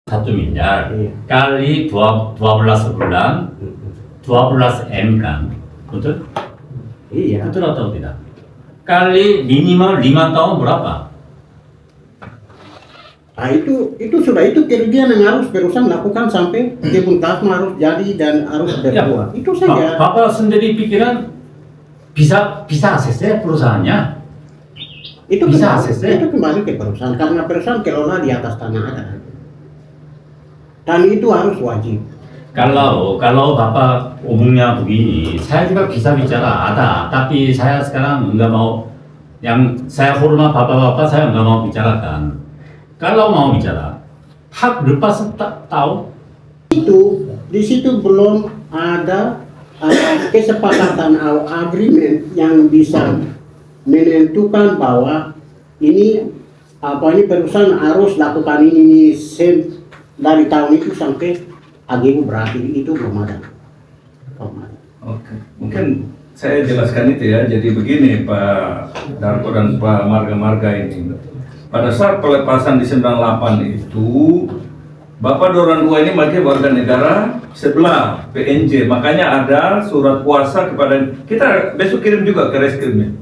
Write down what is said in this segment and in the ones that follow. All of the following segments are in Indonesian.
1 miliar Iya. kali 12 bulan 12 M kan, betul? Iya. Betul atau tidak? Kali minimal 5 tahun berapa? Nah, itu sudah itu kerugian yang harus perusahaan lakukan sampai kebun plasma harus jadi dan harus berbuah. Itu saja. Bapak sendiri pikiran bisa ACC perusahaannya? Itu bisa kembali, ACC? itu kembali ke perusahaan karena perusahaan kelola di atas tanah ada. Dan itu harus wajib. Kalau Bapak umumnya begini, saya juga bisa bicara ada, tapi saya sekarang nggak mau, yang saya hormat Bapak-Bapak saya nggak mau bicarakan. Kalau mau bicara, hak lepas tahu Itu di situ belum ada kesepakatan atau agreement yang bisa menentukan bahwa ini perusahaan harus lakukan ini dari tahun itu sampai AGU berakhir, itu belum ada. Oke, mungkin saya jelaskan itu ya. Jadi begini Pak Darko dan Pak Marga ini. Pada saat pelepasan di 98 itu, Bapak Doran 2 ini sebagai warga negara sebelah PNJ. Makanya ada surat kuasa kepada kita, besok kirim juga ke reskrimnya.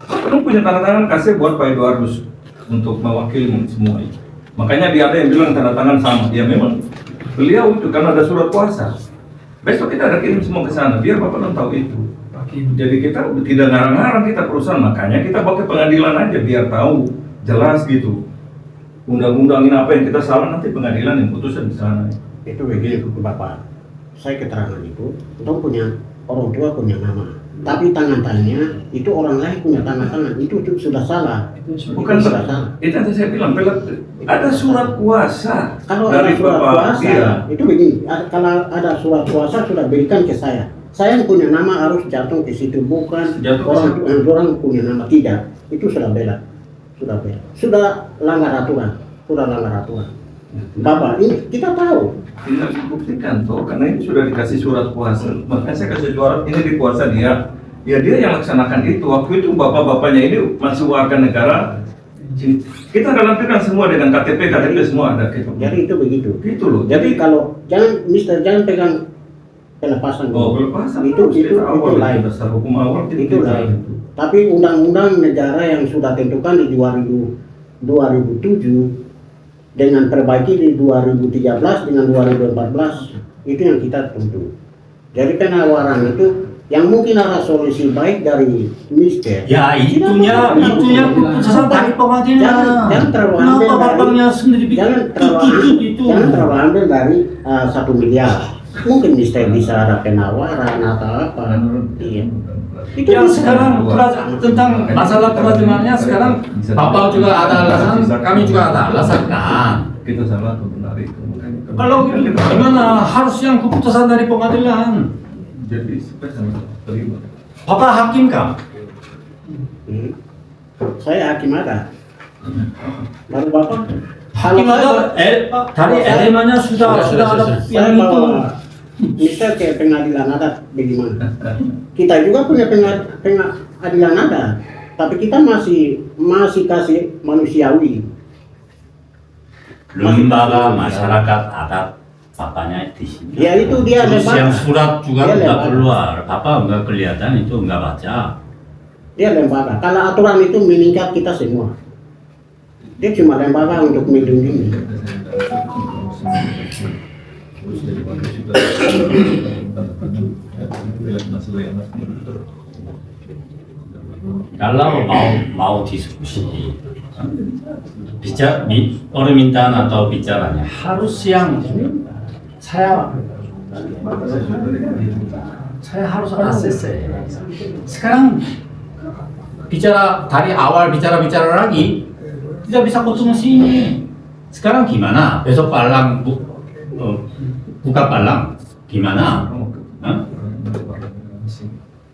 Bapak punya tanda tangan kasih buat Pak Eduardus untuk mewakili semua itu. Makanya dia ada yang bilang tanda tangan sama. Ya memang beliau itu karena ada surat kuasa. Besok kita ada kirim semua ke sana biar Bapak non tahu itu. Jadi kita tidak ngarang-ngarang kita perusahaan, makanya kita bawa ke pengadilan aja biar tahu jelas gitu. Undang-undangin apa yang kita salah, nanti pengadilan yang putusan di sana. Itu begitu Bapak. Saya keterangan itu, kita punya orang tua punya nama. Tapi tangan-tangannya itu orang lain punya tangan-tangan, itu sudah salah. Bukan Itu sudah salah. itu yang saya bilang, ada surat kuasa Kalau dari ada surat Bapak. kuasa, Iya. itu begini. Kalau ada surat kuasa sudah berikan ke saya. Saya yang punya nama harus jatuh ke situ, bukan Jatuh ke orang punya nama, tidak. Itu sudah beda. Sudah langgar aturan. Bapak, ini kita tahu. Tidak dibuktikan tuh, karena ini sudah dikasih surat kuasa. Makanya saya kasih surat ini di kuasa dia. Ya dia yang laksanakan itu. Waktu itu bapak-bapaknya ini masih warga negara. Kita lampirkan semua dengan KTP semua ada gitu. Jadi itu begitu. Gitu loh. Jadi kalau jangan pegang pelepasan. Pelepasan itu lain. Dasar hukum awal Itu lain. Tapi undang-undang negara yang sudah tentukan di 2007 dengan perbaiki di 2013 dengan 2014 itu yang kita tentu. Jadi penawaran itu yang mungkin ada solusi baik dari Mister. ya itunya keputusan dari pengadilan. Jangan terlalu Kenapa ambil bapaknya sendiri bikin jangan terlalu ambil dari 1 miliar. Mungkin Mister bisa ada penawaran atau apa. Iya. Itu yang bisa. sekarang tentang masalah peradilannya sekarang Bapak juga ada alasan, kami juga ada alasan kan. Kita salah atau benar itu. Kalau gimana harus yang keputusan dari pengadilan. Jadi supaya sama terima. Bapak hakim kan? Saya hakim ada. Baru Bapak Hakim ada dari LM-nya sudah ada yang itu. Misal ke pengadilan adat bagaimana? Kita juga punya pengadilan adat, tapi kita masih kasih manusiawi. Lembaga masyarakat adat bapaknya di sini. Ya itu dia Terus lembaga. yang surat juga Dia udah lembaga. keluar. Bapak nggak kelihatan itu nggak baca. Dia lembaga. Kalau aturan itu meningkat kita semua. Dia cuma lembaga untuk melindungi. Kalau mau diskusi, permintaan atau bicaranya harus yang saya harus ACC. Sekarang bicara dari awal bicara lagi tidak bisa ketemu sini. Sekarang gimana? Besok palang buka palang gimana? Hah?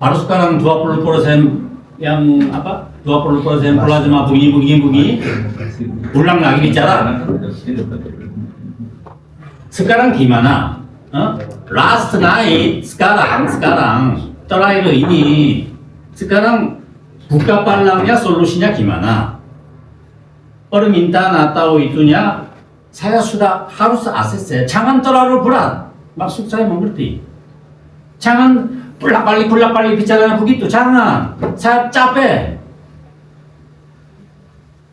Harus sekarang 20% yang apa? 20% plasma begini. Ulang lagi bicara. Sekarang gimana? Last night sekarang terakhir ini sekarang buka palangnya solusinya gimana? Permintaan atau itunya saya sudah harus ACC. Jangan terlalu berat. Maksud saya mengerti. Jangan bolak-balik bicara begitu. Jangan. Saya capek.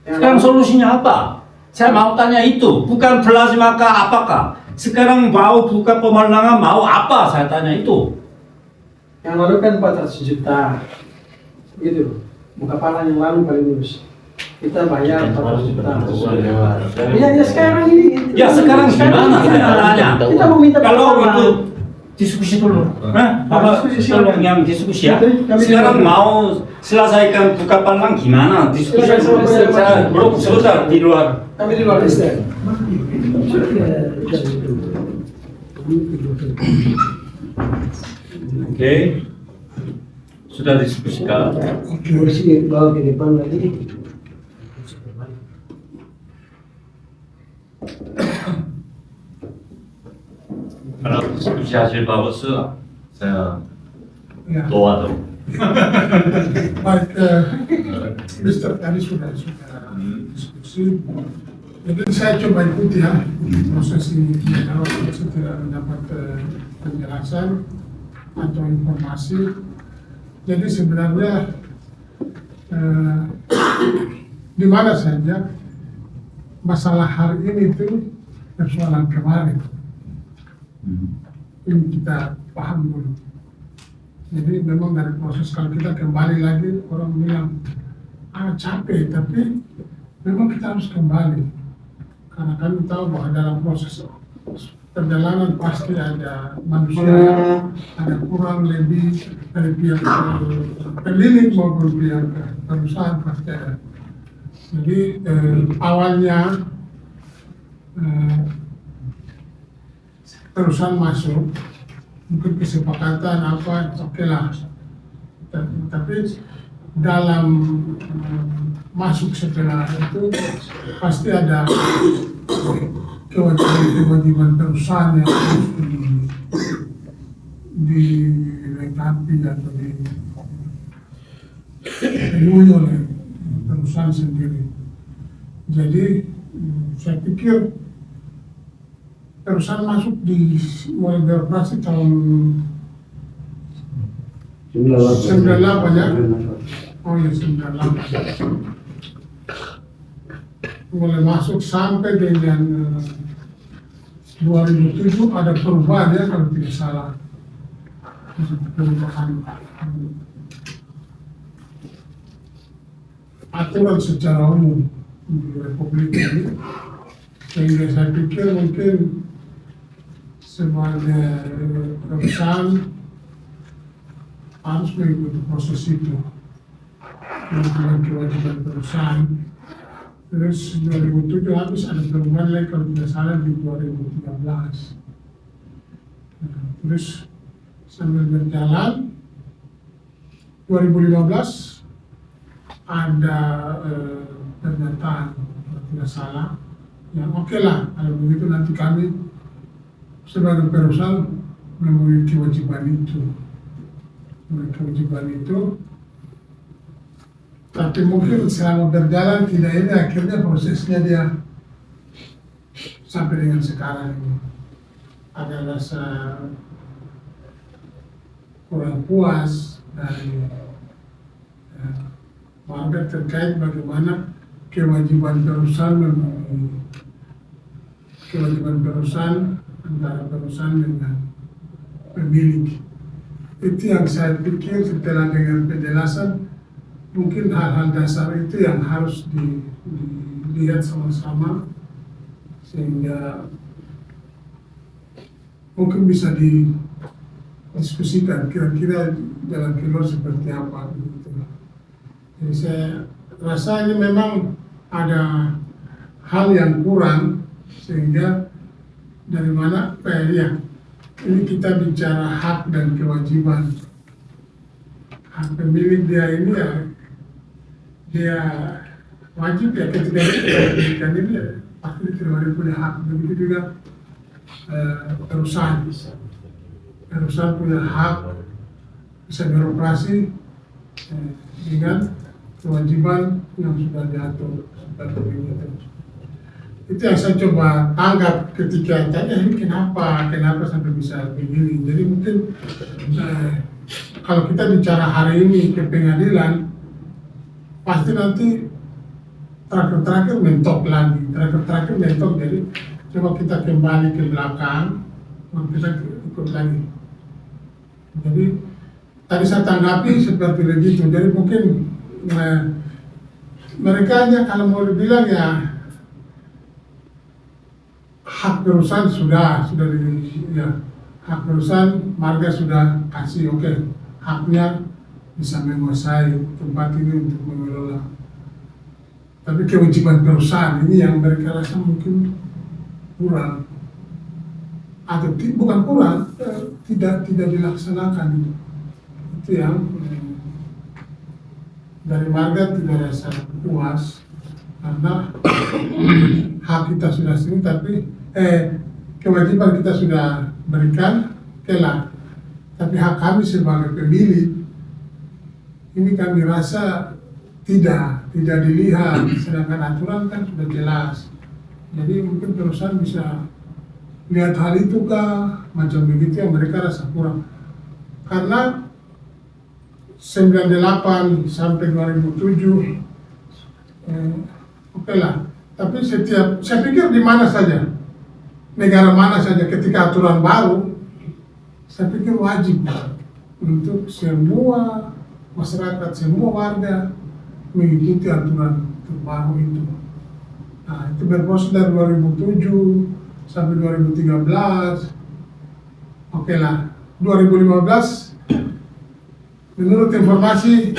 Sekarang solusinya apa? Saya mau tanya itu. Bukan plasma kah apakah? Sekarang mau buka pemenangan mau apa? Saya tanya itu. Yang lalu kan 400 juta. Gitu. Buka palang yang lalu paling lurus. Kita bayar 400 juta. Iya, ya sekarang ini. Ya sekarang gimana saya tanya? Kita mau minta Kalau pertolongan. itu diskusi dulu. Bapak Diskusi tolong silakan. yang diskusi ya. Kami Sekarang silakan. mau selesaikan buka palang gimana? Diskusi Silakan, dulu. silakan. Saya belum sebentar di luar. Kami di luar SDM. Oke. Sudah diskusikan. Kursi bawa ke depan lagi. Kalau diskusi hasil bagus, saya Ya, doa dong. baik, Mister tadi sudah diskusi. Jadi saya coba ikuti ya proses ini. Kalau saya tidak mendapat penjelasan atau informasi, jadi sebenarnya di mana saja masalah hari ini itu persoalan kemarin. Ini kita paham dulu. Jadi memang dari proses kalau kita kembali lagi orang bilang capek, tapi memang kita harus kembali karena kami tahu bahwa dalam proses perjalanan pasti ada manusia, ada kurang lebih dari pihak pemilik maupun pihak perusahaan pasti ada. Jadi awalnya perusahaan masuk mungkin kesepakatan apa oke lah, tapi dalam masuk setelah itu pasti ada kewajiban perusahaan yang harus dilengkapi atau dipenuhi oleh perusahaan sendiri. Jadi saya pikir perusahaan masuk mulai beroperasi tahun 98 ya. Oh ya 98. Mulai masuk sampai dengan 2007 ada perubahan ya kalau tidak salah. Perubahan aturan secara umum di Republik ini, sehingga saya pikir mungkin sebagai perusahaan harus mengikuti proses itu dengan kewajiban perusahaan. Terus 2007 habis ada perubahan lagi kalau tidak salah di 2013. Terus sambil berjalan 2015 ada pernyataan kalau tidak salah yang oke lah kalau begitu nanti kami sebagai perusahaan memiliki kewajiban itu, tapi mungkin selama berjalan tidak ini akhirnya prosesnya dia sampai dengan sekarang ini ada rasa kurang puas dari warga terkait bagaimana kewajiban perusahaan antara perusahaan dengan pemilik. Itu yang saya pikir setelah dengan penjelasan mungkin hal-hal dasar itu yang harus dilihat sama-sama sehingga mungkin bisa didiskusikan kira-kira jalan keluar seperti apa begitu. Jadi saya rasa ini memang ada hal yang kurang sehingga dari mana ya ini kita bicara hak dan kewajiban. Hak pemilik dia ini ya dia wajib ya ketika diberikan ini ya, pasti tidak punya hak. Begitu juga perusahaan punya hak bisa beroperasi dengan kewajiban yang sudah diatur seperti itu. Itu yang saya coba tangkap ketika tanya ini kenapa sampai bisa begini. Jadi mungkin kalau kita bicara hari ini ke pengadilan, pasti nanti terakhir mentok lagi, terakhir mentok. Jadi coba kita kembali ke belakang, baru kita ikut lagi. Jadi tadi saya tanggapi seperti begitu. Jadi mungkin mereka hanya kalau mau dibilang ya hak perusahaan sudah ya, hak perusahaan marga sudah kasih oke, haknya bisa menguasai tempat ini untuk mengelola. Tapi kewajiban perusahaan ini yang mereka rasa mungkin kurang atau bukan kurang, tidak dilaksanakan. Itu yang dari marga tidak rasa puas karena hak kita sudah sini tapi kewajiban kita sudah berikan kelak, tapi hak kami sebagai pemilik ini kami rasa tidak dilihat, sedangkan aturan kan sudah jelas. Jadi mungkin perusahaan bisa lihat hal itu kah macam begitu yang mereka rasa kurang, karena 98 sampai 2007 oke lah, tapi saya pikir di mana saja, negara mana saja ketika aturan baru, saya pikir wajib untuk semua masyarakat, semua warga mengikuti aturan terbaru itu. Nah, itu berproses dari 2007 sampai 2013. Oke lah, 2015 menurut informasi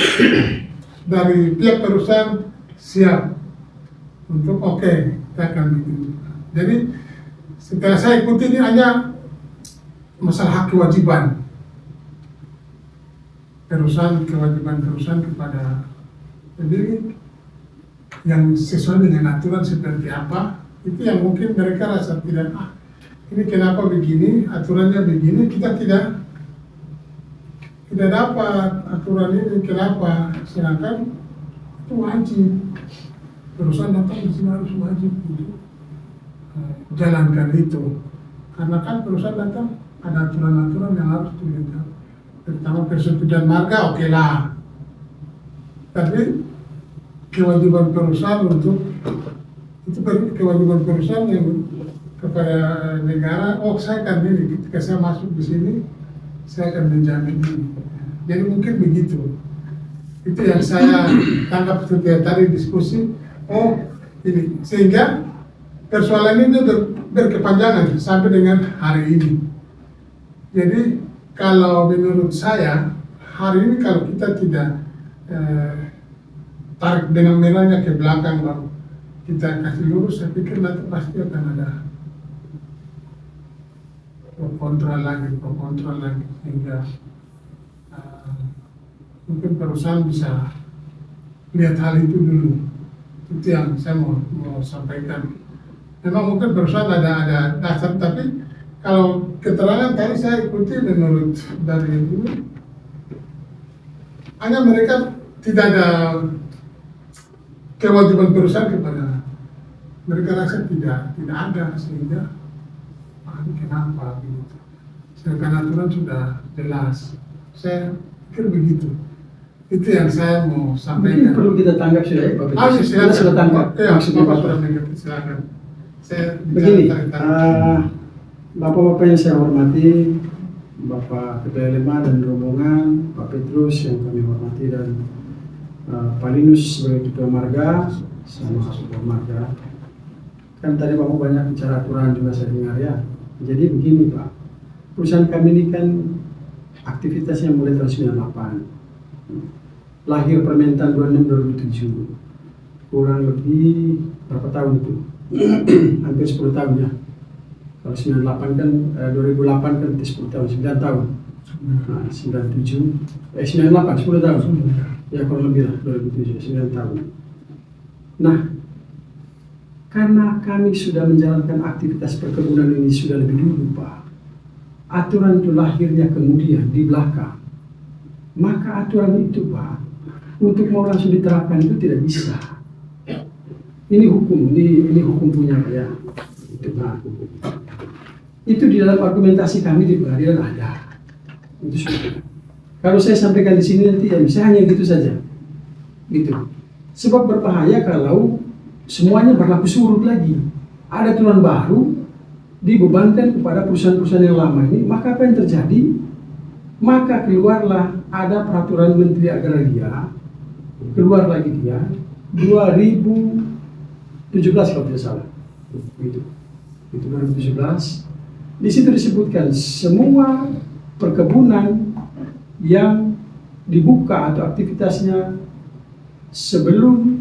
dari pihak perusahaan siap untuk kita akan bikin. Jadi setelah saya ikuti ini hanya masalah hak kewajiban perusahaan kepada pemilik yang sesuai dengan aturan seperti apa, itu yang mungkin mereka rasa tidak, ini kenapa begini, aturannya begini, kita tidak dapat aturan ini, kenapa, sedangkan itu wajib, perusahaan datang di sini harus wajib untuk jalankan itu, karena kan perusahaan datang ada aturan-aturan yang harus dijalankan, terutama persetujuan marga oke lah, tapi kewajiban perusahaan untuk itu kewajiban perusahaan yang kepada negara, saya akan ini ketika saya masuk di sini saya akan menjamin ini. Jadi mungkin begitu. Itu yang saya tangkap ketika tadi diskusi. Ini sehingga persoalan ini berkepanjangan sampai dengan hari ini. Jadi kalau menurut saya hari ini kalau kita tidak tarik dengan merahnya ke belakang baru kita kasih lurus, saya pikir nanti pasti akan ada pro kontra lagi sehingga mungkin perusahaan bisa lihat hal itu dulu. Itu yang saya mau sampaikan. Memang mungkin perusahaan ada dasar, tapi kalau keterangan tadi saya ikuti menurut dari ini hanya mereka tidak ada kewajiban perusahaan kepada mereka, rasa tidak ada, sehingga ini kenapa begitu, sedangkan aturan sudah jelas. Saya pikir begitu. Itu yang saya mau sampaikan. Mungkin perlu kita tanggap sudah ya Pak Petrus. Silakan. Kita sudah tanggap. Maksudnya Bapak sudah mengerti, silakan. Saya Begini, bicara Bapak-bapak yang saya hormati, Bapak Ketua LMA dan rombongan, Pak Petrus yang kami hormati, dan Pak Linus sebagai Ketua Marga, sama Ketua Marga. Kan tadi Bapak banyak bicara aturan juga saya dengar ya. Jadi begini Pak, perusahaan kami ini kan aktivitasnya mulai tahun 98. Lahir permentan 26/2007, kurang lebih berapa tahun itu? Hampir 10 tahun ya. Kalau 98 kan 2008 kan 10 tahun, 9 tahun. Nah, 97 98 10 tahun. Ya kurang lebih lah 2007 9 tahun. Nah, karena kami sudah menjalankan aktivitas perkebunan ini sudah lebih dulu Pak, aturan itu lahirnya kemudian di belakang. Maka aturan itu Pak, untuk mau langsung diterapkan itu tidak bisa. Ini hukum, ini hukum punya Pak ya. Itu di dalam argumentasi kami di pengadilan ada. Itu sudah. Kalau saya sampaikan di sini nanti ya bisa hanya gitu saja. Gitu. Sebab berbahaya kalau semuanya berlaku surut lagi. Ada aturan baru dibebankan kepada perusahaan-perusahaan yang lama ini, maka apa yang terjadi? Maka keluarlah ada peraturan Menteri Agraria, keluar lagi dia 2017 kalau tidak salah. Itu 2017. Di situ disebutkan semua perkebunan yang dibuka atau aktivitasnya sebelum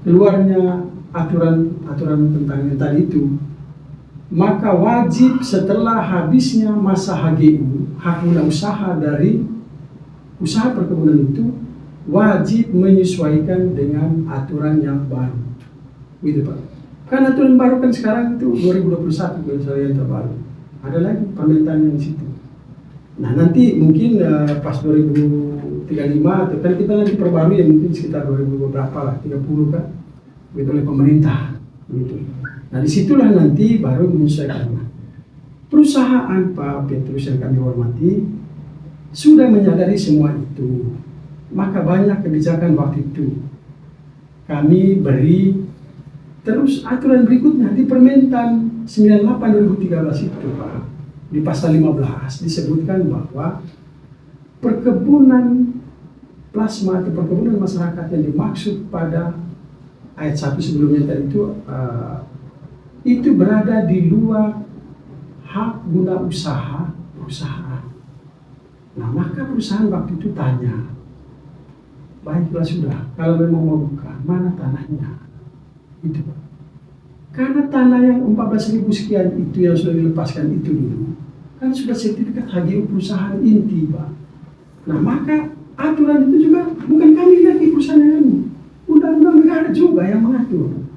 keluarnya aturan tentang yang tadi itu, maka wajib setelah habisnya masa HGU, hak guna usaha dari usaha perkebunan itu, wajib menyesuaikan dengan aturan yang baru. Gitu Pak. Kan aturan baru kan sekarang itu 2021 kalau saya yang terbaru. Ada lagi permintaan yang di situ. Nah nanti mungkin pas 2035 atau kan kita nanti perbarui ya mungkin sekitar 2000 berapa lah, 30 kan, gitu oleh pemerintah. Gitu. Nah disitulah nanti baru menyesuaikan. Perusahaan Pak Petrus yang kami hormati sudah menyadari semua itu. Maka banyak kebijakan waktu itu kami beri. Terus aturan berikutnya di Permentan 98/2013 itu Pak, di pasal 15 disebutkan bahwa perkebunan plasma atau perkebunan masyarakat yang dimaksud pada ayat 1 sebelumnya tadi itu berada di luar hak guna usaha perusahaan. Nah maka perusahaan waktu itu tanya, baiklah sudah, kalau memang mau buka, mana tanahnya? Itu Pak. Karena tanah yang 14.000 sekian itu yang sudah dilepaskan itu dulu, kan sudah sertifikat HGU perusahaan inti Pak. Nah maka aturan itu juga bukan kami lagi perusahaan yang ini, undang-undang negara juga yang mengatur.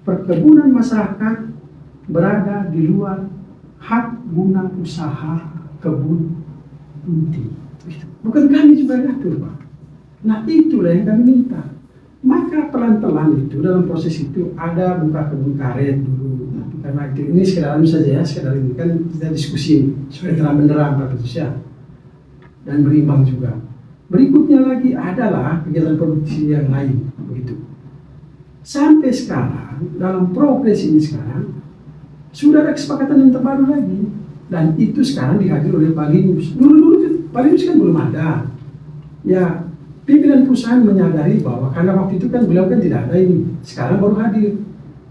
Perkebunan masyarakat berada di luar hak guna usaha kebun inti. Bukan kami juga yang atur Pak. Nah itulah yang kami minta. Maka pelan-pelan itu dalam proses itu ada buka kebun karet dulu. Nah, karena itu ini sekedar saja ya, sekedar ini kan kita diskusi supaya terang benderang Pak Petrus ya, dan berimbang juga. Berikutnya lagi adalah kegiatan produksi yang lain begitu. Sampai sekarang dalam progres ini sekarang sudah ada kesepakatan yang terbaru lagi, dan itu sekarang dihadir oleh Palinus. Dulu Palinus kan belum ada. Ya. Pimpinan perusahaan menyadari bahwa karena waktu itu kan beliau kan tidak ada ini, sekarang baru hadir.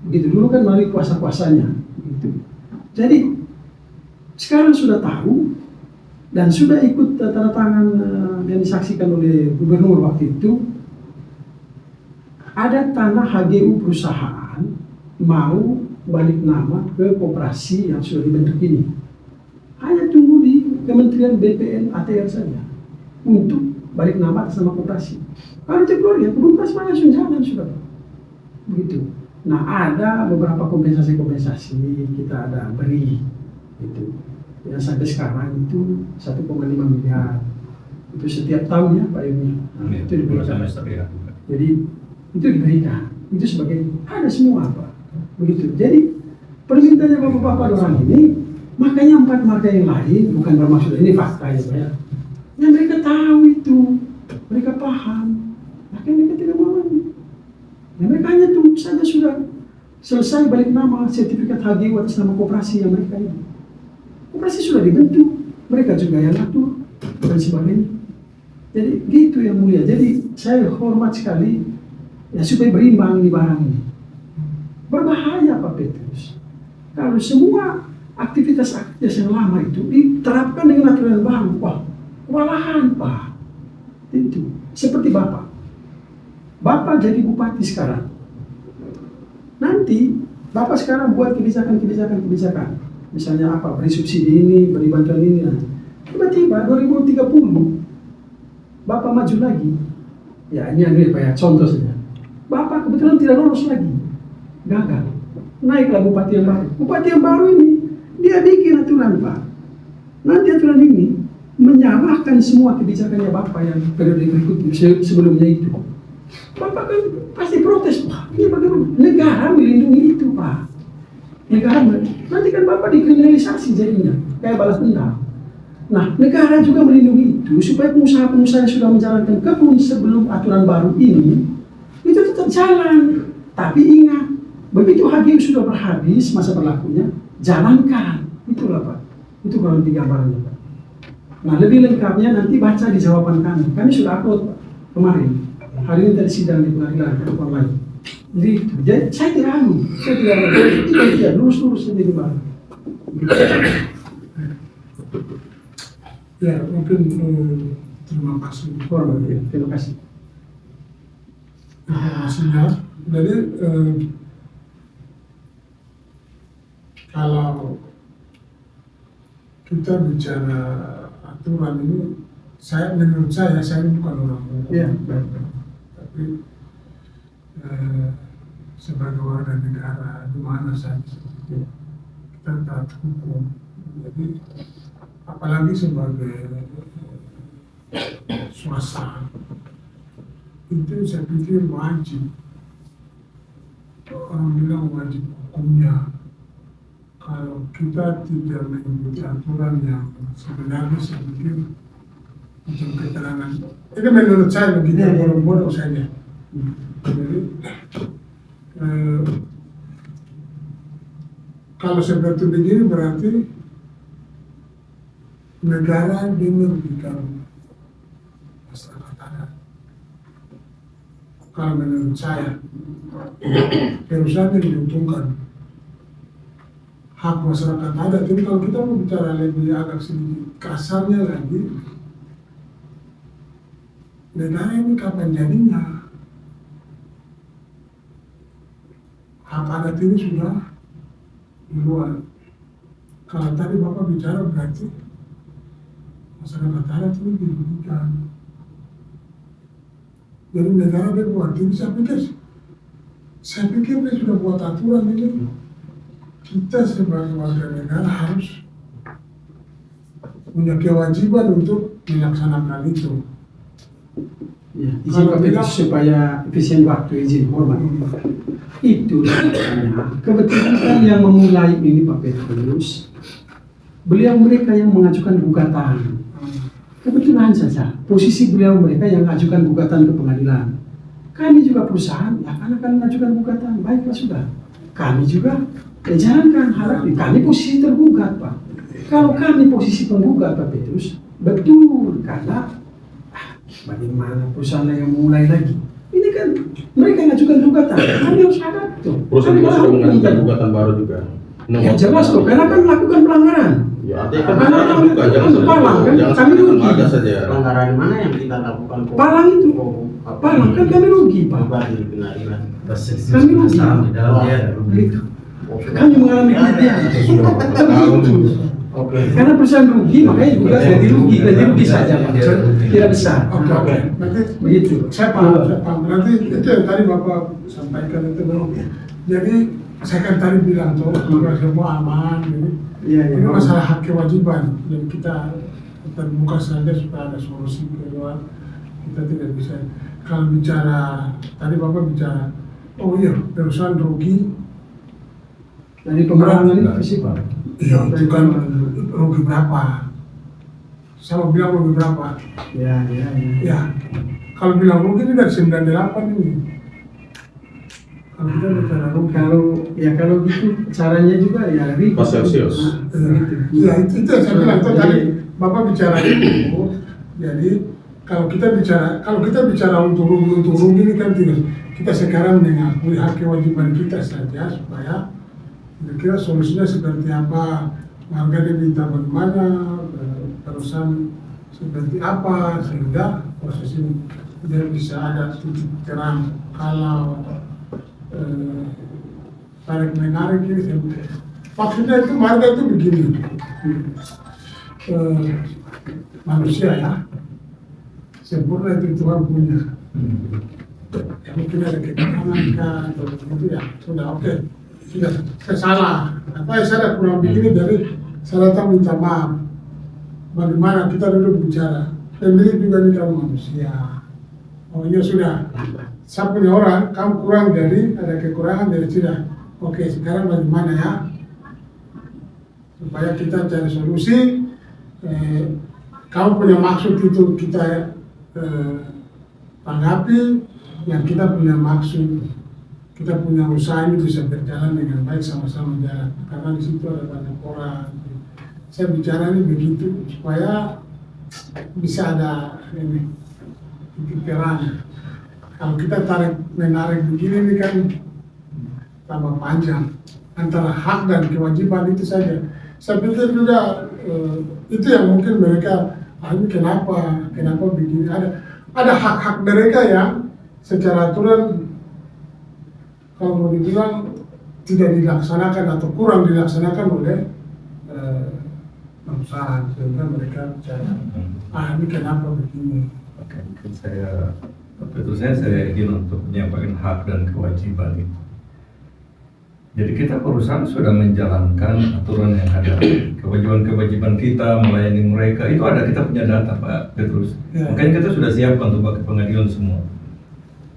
Begitu dulu kan melalui kuasa-kuasanya. Gitu. Jadi sekarang sudah tahu dan sudah ikut tanda tangan yang disaksikan oleh gubernur waktu itu. Ada tanah HGU perusahaan mau balik nama ke koperasi yang sudah dibentuk ini. Hanya tunggu di Kementerian BPN ATR saja untuk balik nama atas nama koperasi. Kalau itu keluar ya kebun plasma langsung jalan sudah. Begitu. Nah ada beberapa kompensasi kita ada beri itu. Ya sampai sekarang itu 1,5 miliar. Itu setiap tahunnya Pak Yumi. Itu diberikan. Jadi itu diberikan. Itu sebagai ada semua Pak. Begitu. Jadi permintaannya bapak-bapak orang ini, makanya 4 marga yang lain bukan bermaksud ini fakta ya Pak ya. Ya mereka tahu itu, mereka paham, makanya mereka tidak mau ini. Ya, mereka hanya tunggu saja sudah selesai balik nama sertifikat HGU atas nama koperasi yang mereka ini. Koperasi sudah dibentuk, mereka juga yang atur dan sebagainya. Jadi gitu yang mulia. Jadi saya hormat sekali ya supaya berimbang di barang ini. Berbahaya Pak Petrus kalau semua aktivitas yang lama itu diterapkan dengan aturan baru. Wah, kewalahan Pak. Itu seperti Bapak jadi bupati sekarang. Nanti Bapak sekarang buat kebijakan. Misalnya apa? Beri subsidi ini, beri bantuan ini. Nah. Tiba-tiba 2030 Bapak maju lagi. Ya ini Pak ya, contoh saja. Bapak kebetulan tidak lolos lagi. Gagal. Naiklah bupati yang baru. Bupati yang baru ini dia bikin aturan Pak. Nanti aturan ini menyalahkan semua kebijakannya Bapak yang periode berikutnya sebelumnya itu. Bapak kan pasti protes, Pak. Ini bagaimana? Negara melindungi itu, Pak. negara nanti kan Bapak dikriminalisasi jadinya, kayak balas dendam. Nah, negara juga melindungi itu supaya pengusaha-pengusaha yang sudah menjalankan kebun sebelum aturan baru ini itu tetap jalan. Tapi ingat, begitu HGU sudah berhabis masa berlakunya, jalankan. Itulah Pak. Itu kurang lebih gambarannya Pak. Nah, lebih lengkapnya nanti baca di jawaban kami. Kami sudah upload Pak kemarin. Hari ini tadi sidang di pengadilan online. Jadi saya tidak tidak lurus saja di mana. Ya, mungkin terima kasih. Terima kasih. Informasinya. Jadi kalau kita bicara aturan ini, menurut saya bukan orang hukum. Ya, baik. Tapi sebagai warga negara di mana saja kita taat hukum. Jadi apalagi sebagai swasta itu saya pikir wajib, orang bilang wajib hukumnya. Kalau kita tidak mengikuti aturan yang sebenarnya saya pikir untuk keterangan ini menurut saya begitu bodoh-bodoh saja. Jadi kalau seperti begini berarti negara merugikan masyarakat adat. Kalau menurut saya perusahaan yang diuntungkan hak masyarakat adat. Jadi kalau kita mau bicara lebih agak sedikit kasarnya lagi, negara ini kapan jadinya? Hak adat ini sudah di luar. Kalau tadi Bapak bicara berarti masyarakat adat ini dirugikan. Jadi negara berbuat ini, saya pikir dia sudah buat aturan ini. Kita sebagai warga negara harus punya kewajiban untuk melaksanakan itu. Ya, izin Pak Petrus supaya efisien waktu, izin hormat. Itu sebetulnya kebetulan yang memulai ini Pak Petrus, beliau mereka yang mengajukan gugatan. Kebetulan saja posisi beliau mereka yang mengajukan gugatan ke pengadilan. Kami juga perusahaan ya kan akan mengajukan gugatan, baiklah sudah. Kami juga jalankan hal ini. Kami posisi tergugat Pak. Kalau kami posisi penggugat Pak Petrus, betul karena bagaimana perusahaan yang memulai lagi? Ini kan mereka mengajukan gugatan, kami harus hadap tuh. Perusahaan itu sudah mengajukan gugatan baru juga. Ya jelas tuh, karena kan melakukan pelanggaran. Ya, artinya kan kita buka, jangan kami rugi. ada saja. Pelanggaran mana yang kita lakukan? Palang itu, palang kan kami rugi Pak. Di pengadilan. Kami rugi. Kami mengalami kerugian. Karena perusahaan rugi, makanya juga jadi rugi saja Pak. Tidak besar. Oke. Nanti Begitu. saya paham. Nanti itu yang tadi Bapak sampaikan itu belum. Jadi saya kan tadi bilang tuh semua aman. Iya, Ini masalah hak kewajiban yang kita terbuka saja supaya ada solusi keluar. Kita tidak bisa. Kalau bicara tadi Bapak bicara, oh iya perusahaan rugi. Dari pemerangan itu sih Pak. Iya, itu kan rugi berapa? Saya mau bilang rugi berapa? Ya. Ya, kalau bilang rugi ini dari 98 ini. Kalau kita bicara rugi. Kalau gitu caranya juga ya ribet. Pas Celsius. Ya, itu yang saya bilang itu tadi Bapak bicara itu. Jadi kalau kita bicara untuk rugi ini kan tidak. Kita sekarang mengakui hak kewajiban kita saja supaya kira-kira solusinya seperti apa, warga diminta bagaimana, perusahaan seperti apa, sehingga proses ini dia bisa ada titik terang kalau tarik menarik ini. Maksudnya itu warga itu begini, manusia ya, sempurna itu Tuhan punya. Mungkin ada kekurangan kan, atau begitu ya, sudah oke. Sudah, saya salah. Apa saya ada kurang begini dari saya datang minta maaf. Bagaimana kita dulu bicara. Pemilik juga ini kamu manusia. Oh iya sudah. Saya punya orang, kamu kurang dari ada kekurangan dari sudah. Oke, sekarang bagaimana ya? supaya kita cari solusi. Kau punya maksud itu kita tanggapi, yang kita punya maksud, kita punya usaha ini bisa berjalan dengan baik, sama-sama jalan. Karena di situ ada banyak orang. Saya bicara ini begitu supaya bisa ada ini titik terang. Kalau kita menarik begini ini kan tambah panjang antara hak dan kewajiban itu saja. Saya pikir juga itu yang mungkin mereka ini kenapa begini, ada hak-hak mereka yang secara aturan kalau mau dibilang tidak dilaksanakan atau kurang dilaksanakan oleh perusahaan, sehingga mereka percaya ini kenapa begini. Oke, mungkin saya ingin untuk menyampaikan hak dan kewajiban itu. Jadi kita perusahaan sudah menjalankan aturan yang ada, kewajiban-kewajiban kita melayani mereka itu ada, kita punya data Pak Petrus. Ya. Makanya kita sudah siapkan untuk ke pengadilan semua.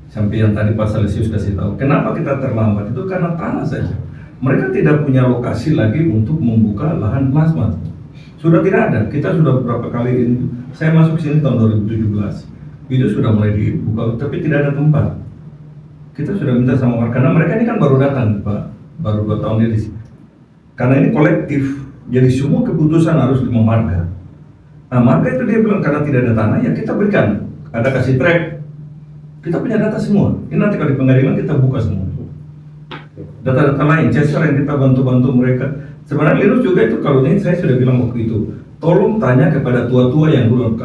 Sampai yang tadi Pak Salesius kasih tahu, kenapa kita terlambat itu karena tanah saja. Mereka tidak punya lokasi lagi untuk membuka lahan plasma. Sudah tidak ada. Kita sudah beberapa kali ini, saya masuk sini tahun 2017. Itu sudah mulai dibuka, tapi tidak ada tempat. Kita sudah minta sama warga, karena mereka ini kan baru datang Pak. Baru 2 tahun ini. Karena ini kolektif, jadi semua keputusan harus di marga. Nah, marga itu dia bilang karena tidak ada tanah, ya kita berikan. Ada kasih track. Kita punya data semua. Ini nanti kalau di pengadilan kita buka semua. Data-data lain, Cesar yang kita bantu-bantu mereka. Sebenarnya Linus juga itu, kalau ini saya sudah bilang waktu itu, tolong tanya kepada tua-tua yang dulu,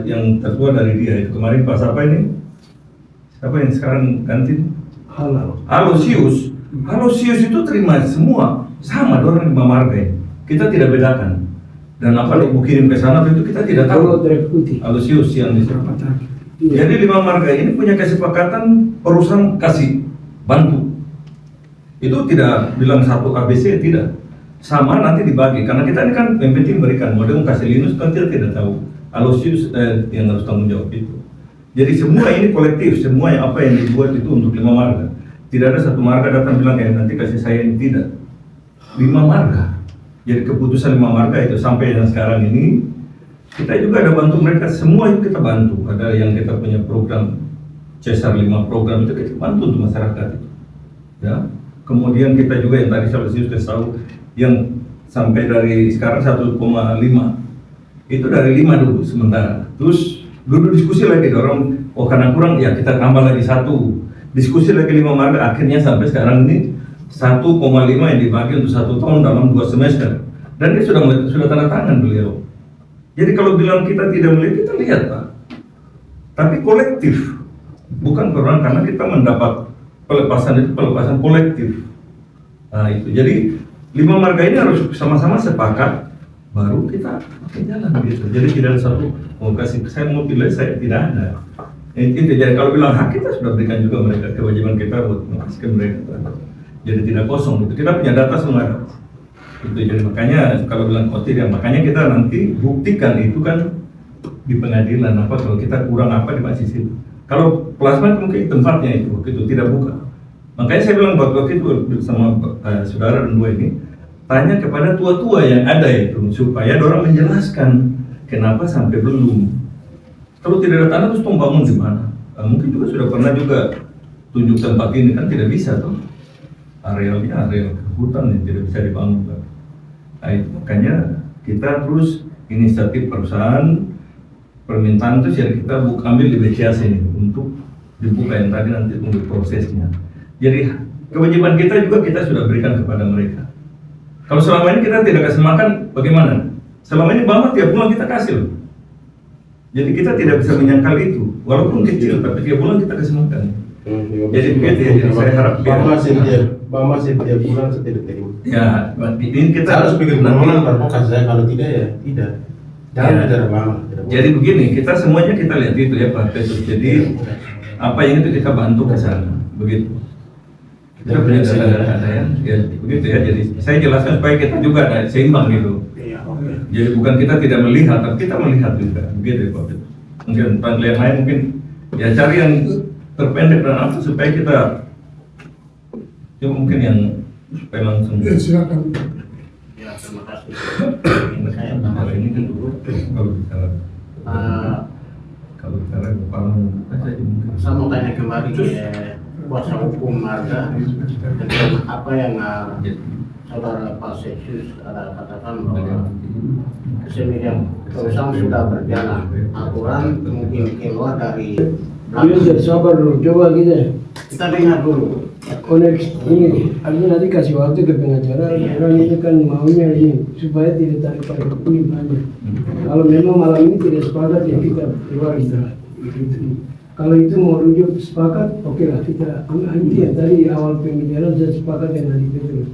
yang tertua dari dia itu. Kemarin Pak siapa ini? Siapa yang sekarang ganti? Alosius. Alosius itu terima semua sama orang 5 marga ini. Kita tidak bedakan. Dan apa yang mau kirim ke sana itu kita tidak tahu. Alosius yang di sana. Jadi 5 marga ini punya kesepakatan perusahaan kasih bantu. Itu tidak bilang satu ABC, tidak. Sama nanti dibagi. Karena kita ini kan yang penting berikan. Mau dia kasih Linus kan kita tidak tahu. Alosius yang harus tanggung jawab itu. Jadi semua ini kolektif. Semua yang apa yang dibuat itu untuk 5 marga. Tidak ada satu marga datang bilang nanti kasih saya ini, tidak. 5 marga. Jadi keputusan 5 marga itu sampai yang sekarang ini kita juga ada bantu mereka, semua itu kita bantu. Ada yang kita punya program Cesar 5 program itu kita bantu untuk masyarakat itu. Ya. Kemudian kita juga yang tadi Salesius kasih tahu yang sampai dari sekarang 1,5 itu dari 5 dulu sementara. Terus dulu diskusi lagi dorong, karena kurang ya kita tambah lagi 1. Diskusi lagi 5 marga, akhirnya sampai sekarang ini 1,5 yang dibagi untuk 1 tahun dalam 2 semester. Dan dia sudah tanda tangan beliau. Jadi kalau bilang kita tidak melihat, kita lihat Pak. Tapi kolektif, bukan perorangan, karena kita mendapat pelepasan itu pelepasan kolektif. Nah itu, jadi 5 marga ini harus sama-sama sepakat, baru kita jalan gitu. Jadi tidak ada satu mau kasih saya mau pilih, saya tidak ada. Itu jadi kalau bilang hak kita sudah berikan juga mereka, kewajiban kita buat mengasih ke mereka. Jadi tidak kosong itu, kita punya data semua. Itu jadi makanya kalau bilang tidak, makanya kita nanti buktikan itu kan di pengadilan apa kalau kita kurang apa di masih situ. Kalau plasma mungkin tempatnya itu waktu itu tidak buka. Makanya saya bilang waktu itu sama saudara dan dua ini tanya kepada tua-tua yang ada itu supaya orang menjelaskan kenapa sampai belum. Kalau tidak ada tanah terus bangun di mana? Mungkin juga sudah pernah juga tunjuk tempat ini kan tidak bisa tuh. Arealnya area hutan yang tidak bisa dibangun. Nah, itu makanya kita terus inisiatif perusahaan permintaan itu ya kita ambil di BCAC ini untuk dibuka yang tadi nanti untuk prosesnya. Jadi kewajiban kita juga kita sudah berikan kepada mereka. Kalau selama ini kita tidak kasih makan, bagaimana? Selama ini Bama tiap bulan kita kasih loh. Jadi kita tidak bisa menyangkal itu, walaupun kecil, tapi tiap bulan kita kasih makan. Jadi begitu ya, jadi saya harap Bama setiap bulan setiap terima. Ya, ini kita harus bikin permohonan Pak kasih saya, kalau tidak ya tidak. Jangan bicara Bama. Jadi begini, kita semuanya kita lihat itu ya Pak Petrus. Jadi apa yang itu kita bantu ke sana, begitu. Kita punya data ya, begitu ya. Jadi saya jelaskan supaya kita juga ada seimbang gitu. Jadi bukan kita tidak melihat, tapi kita melihat juga, begitu ya Pak Petrus. Mungkin penilaian lain mungkin ya cari yang terpendek dan apa supaya kita mungkin yang supaya langsung. Ya silakan. Ya terima kasih. pasti. Ini saya Kalau ini kan dulu kalau bicara uh, kalau bicara kepala saya mau tanya kembali ke kuasa hukum marga tentang apa yang saudara Pak Seksius ada katakan bahwa kesenian perusahaan sudah berjalan, aturan mungkin keluar dari Yusuf, sabar dulu, coba kita dengar dulu. koneksi ini. Artinya nanti kasih waktu ke pengacara, orang ini kan maunya ini supaya tidak tarik pada ini banyak. Kalau memang malam ini tidak sepakat ya kita keluar istirahat. Gitu. Kalau itu mau rujuk sepakat, oke lah kita. Inti yang tadi awal pembicaraan saya sepakat dengan itu.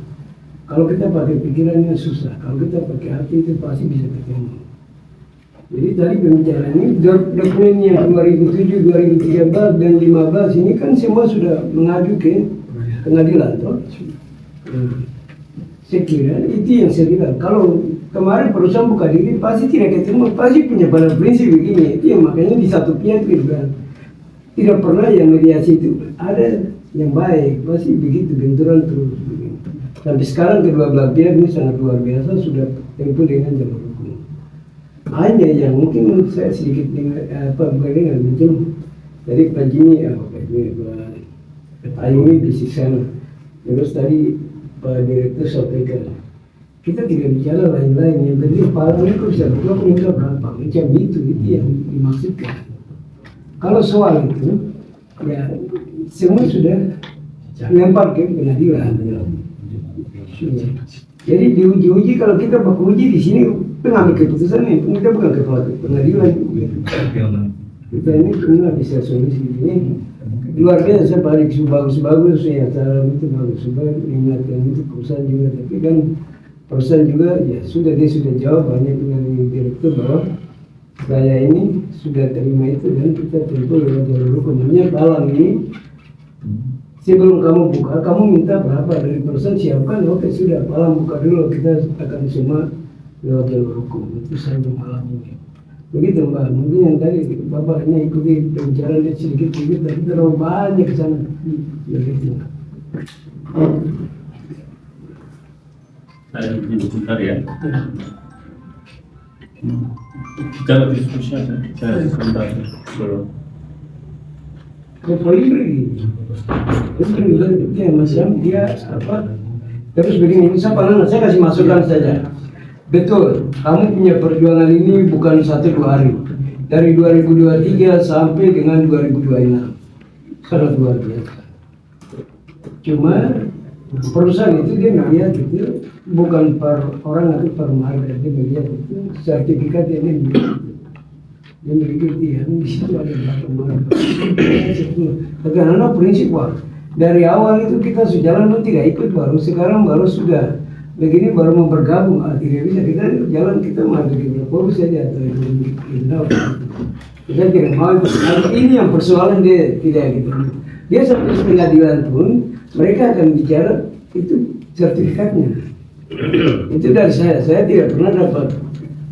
Kalau kita pakai pikiran ini susah, kalau kita pakai hati itu pasti bisa ketemu. Jadi tadi pembicaraan ini dokumen yang 2007, 2013 dan 2015 ini kan semua sudah mengaju ke pengadilan toh. Saya kira itu yang saya bilang. Kalau kemarin perusahaan buka diri pasti tidak ketemu, pasti punya pada prinsip begini. Itu yang makanya di satu pihak itu kan tidak pernah yang mediasi itu ada yang baik, pasti begitu benturan terus. Sampai sekarang kedua belah pihak ini sangat luar biasa sudah tempuh dengan jalur hukum. Hanya yang mungkin menurut saya sedikit dengan macam dari Pak Jimmy Pak Ayumi di sana. Terus tadi Pak Direktur sampaikan kita tidak bicara lain-lain, yang penting palang itu bisa buka berapa macam itu yang dimaksudkan. Kalau soal itu ya semua sudah lempar ke pengadilan. Jadi diuji kalau kita baku uji di sini pengambil keputusan ini kita bukan ketua pengadilan. Kita ini pernah bisa solusi ini. Luar biasa saya balik bagus-bagus ya, cara itu bagus juga ingatkan itu perusahaan juga, tapi kan perusahaan juga ya sudah dia sudah jawab banyak dengan direktur bahwa saya ini sudah terima itu dan kita tentu lewat jalur hukumnya malam ini. Sebelum kamu buka, kamu minta berapa dari perusahaan siapkan, oke sudah, malam buka dulu, kita akan semua lewat jalur hukum, itu saja malam ini. Begitu Mbak, mungkin yang tadi Bapak hanya ikuti pembicaraan sedikit-sedikit, tapi terlalu banyak ke sana. Begitu. Saya ini sebentar ya. Bicara diskusi aja, saya sebentar belum. Dia macam dia apa? Terus begini, saya kasih masukan saja. Betul, kamu punya perjuangan ini bukan 1-2 hari. Dari 2023 sampai dengan 2026. Sangat luar biasa. Cuma perusahaan itu dia melihat itu bukan per orang atau per marga, dia melihat itu sertifikat ini. Dia mengikuti yang di situ ada belakang marga. Karena prinsip dari awal itu kita sejalan tidak ikut, baru sudah begini baru mau bergabung, tidak bisa kita jalan, kita maju di berapa saja atau kita tidak mau. Ini yang persoalan dia tidak gitu. Dia sampai pengadilan pun mereka akan bicara itu sertifikatnya. Itu dari saya tidak pernah dapat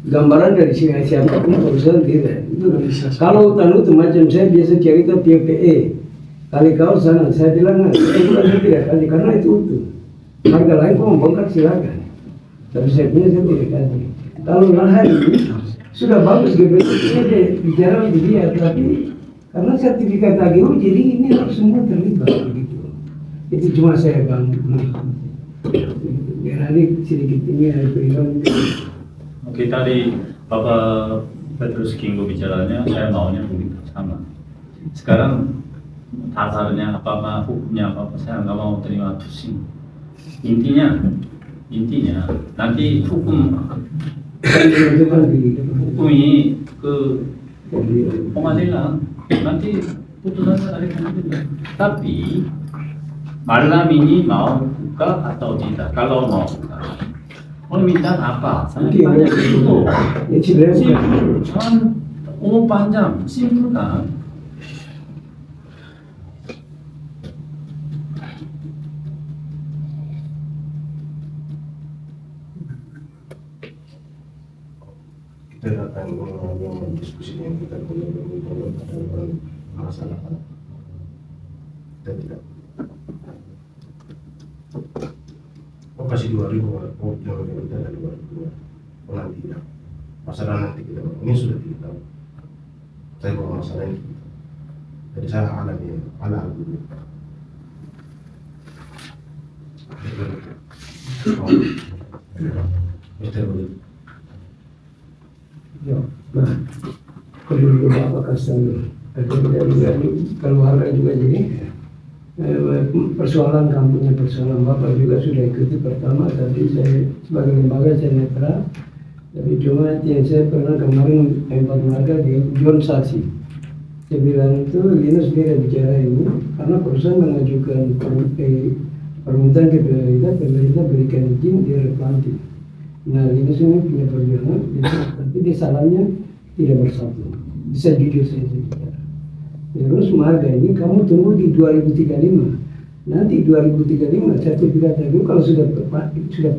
gambaran dari siapapun perusahaan tidak. Kalau hutan itu macam saya biasa cerita PPE. Kali kau sana, saya bilang saya tidak kasih karena itu utuh. Harga lain kok membongkar silakan. Tapi saya punya saya tidak kasih. Kalau lahan ini sudah bagus GBT-nya dia bicara di dia, tapi karena sertifikat AGU jadi ini harus semua terlibat begitu. Itu cuma saya bang. Biar adik sedikit ini ada pilihan. Oke, tadi Bapak Petrus Kingo bicaranya, saya maunya begitu sama. Sekarang dasarnya apa, hukumnya apa, saya nggak mau terima pusing. Intinya nanti hukumnya ke pengadilan, nanti putusan dari pengadilan. Tapi malam ini mau buka atau tidak? Kalau mau minta apa? Sangat banyak itu. Simpel, jangan umum panjang, simpel kan? Kita akan mendiskusi yang kita punya masalah kita tidak. kasih 2.000 oh cuma kita ada 2.000 oh nanti ya masalah nanti kita ini sudah 3 tahun saya bawa masalah ini jadi saya alami ala dulu Mr. Budi. Ya, nah, kalau Bapak kasih dari keluarga juga jadi persoalan kampungnya persoalan Bapak juga sudah ikuti pertama, tapi saya sebagai lembaga saya netral. Tapi cuma yang saya pernah kemarin 4 warga di John saksi. Saya bilang itu Linus tidak bicara ini karena perusahaan mengajukan permintaan ke pemerintah berikan izin dia replanting. Nah Linus ini punya perjuangan, tapi dia salahnya tidak bersatu. Bisa jujur saya bicara. Terus marga ini kamu tunggu di 2035. Nanti 2035 sertifikat itu kalau sudah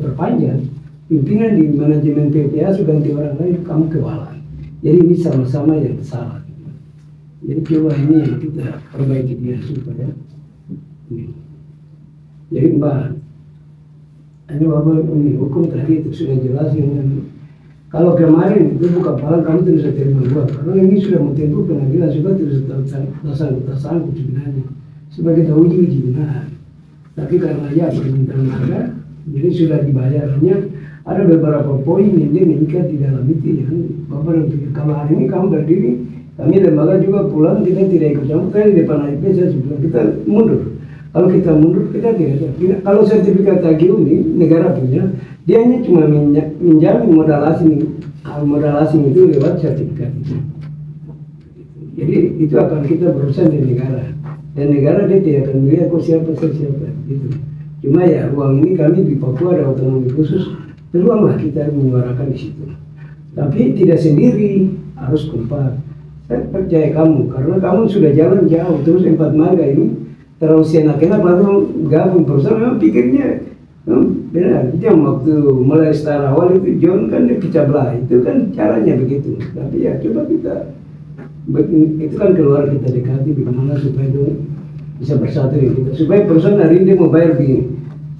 perpanjang, pimpinan di manajemen PPA sudah ganti orang lain, kamu kewalahan. Jadi ini sama-sama yang salah. Jadi coba ini yang kita perbaiki dia supaya ini. Jadi Mbak, ini Bapak ini hukum tadi itu sudah jelas yang kalau kemarin itu bukan palang kamu tidak bisa terima gua karena ini sudah mau tempuh pengadilan sudah tidak tersangkut sebenarnya supaya kita uji benar. Tapi karena ya permintaan harga, jadi sudah dibayarnya ada beberapa poin yang dia mengikat di dalam itu yang Bapak dan pikir kalau hari ini kamu berdiri kami lembaga juga pulang kita tidak ikut campur di depan IP saya sudah kita mundur. Kalau kita mundur kita tidak. Kalau sertifikat tagih ini negara punya, dia hanya cuma menjamin modal asing itu lewat sertifikat itu. Jadi itu akan kita berurusan di negara dan negara dia tidak akan melihat siapa gitu. Cuma ya ruang ini kami di Papua ada otonomi khusus, peluanglah kita menyuarakan di situ. Tapi tidak sendiri, harus kompak. Saya percaya kamu karena kamu sudah jalan jauh terus 4 marga ini. Terus enak-enak lalu gabung perusahaan memang pikirnya benar. Itu yang waktu mulai start awal itu John kan dia pecah belah itu kan caranya begitu. Tapi ya coba kita itu kan keluar kita dekati bagaimana supaya itu bisa bersatu dengan kita supaya perusahaan hari ini mau bayar di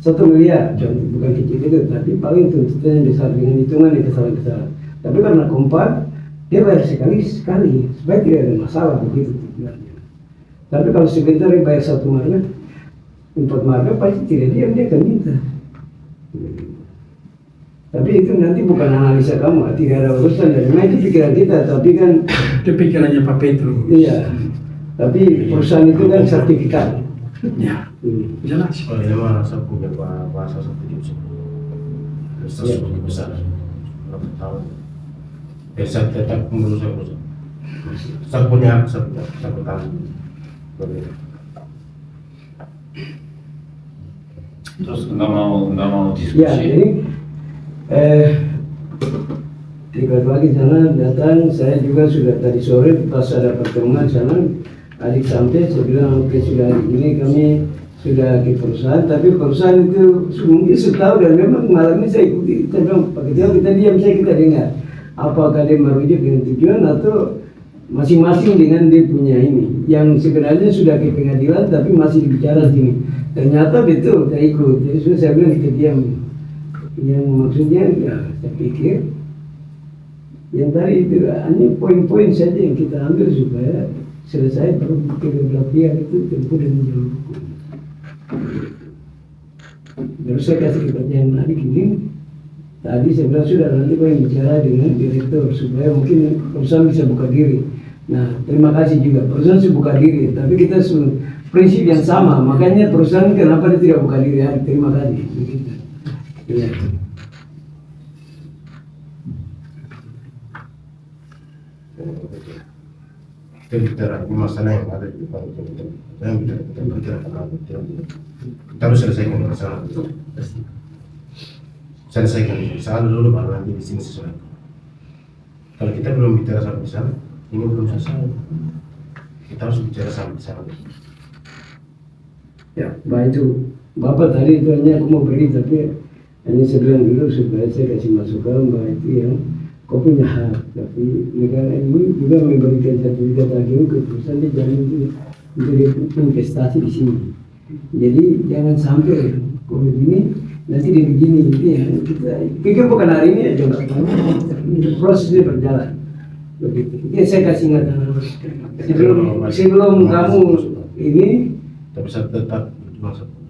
1 miliar contoh bukan kecil itu tapi paling tuntutannya besar dengan hitungan yang kesalahan-kesalahan. Tapi karena kompak dia bayar sekali supaya tidak ada masalah begitu tujuannya. Tapi kalau sebentar bayar 1 marga, 4 marga pasti tidak diam, dia akan minta. Tapi itu nanti bukan analisa kamu, tidak ada urusan dari mana itu pikiran kita, tapi kan itu pikirannya Pak Petro. iya. Tapi perusahaan itu kan sertifikat. Ya, jelas. Kalau ini mah saya punya bahasa 170 besar 8 tahun. Saya tetap mengurus saya punya 1 tahun. Terus nggak mau diskusi. Ya, jadi tiga lagi sana datang, saya juga sudah tadi sore pas ada pertemuan sana, adik sampai saya bilang oke sudah ini kami sudah ke perusahaan, tapi perusahaan itu mungkin setahu dan memang malam ini saya ikuti, saya bilang Pak Ketua kita diam saja kita dengar apakah dia merujuk dengan tujuan atau masing-masing dengan dia punya ini yang sebenarnya sudah ke pengadilan tapi masih dibicara sini. Ternyata betul saya ikut, jadi sudah saya bilang kita diam. Yang maksudnya ya saya pikir yang tadi itu hanya poin-poin saja yang kita ambil supaya selesai baru kedua pihak itu tempuh dengan jalur hukum. Terus saya kasih kepercayaan adik ini. Tadi saya bilang sudah nanti kau yang bicara dengan direktur supaya mungkin perusahaan bisa buka diri. Nah, terima kasih juga. Perusahaan sudah buka diri, tapi kita prinsip yang sama. Makanya perusahaan kenapa dia tidak buka diri? Ya, terima kasih. Begitu. Ya. Kita bicara masalah yang ada di depan kita. Kita bicara tentang kita harus selesaikan masalah itu. Selesaikan masalah dulu baru nanti di sini sesuai. Kalau kita belum bicara sampai sana, ini belum selesai. Kita harus bicara sampai sana. Ya, baik itu. Bapak tadi itu hanya aku mau pergi tapi hanya saya bilang dulu supaya saya kasih masukan bahwa itu yang kau punya hak. Tapi negara ini juga memberikan sertifikat lagi ke perusahaan dia jangan untuk investasi di sini. Jadi jangan sampai kau begini nanti dia begini ya kita pikir bukan hari ini aja prosesnya berjalan begitu. Ya saya kasih ingatan sebelum kamu ini Tapi saya tetap berjuang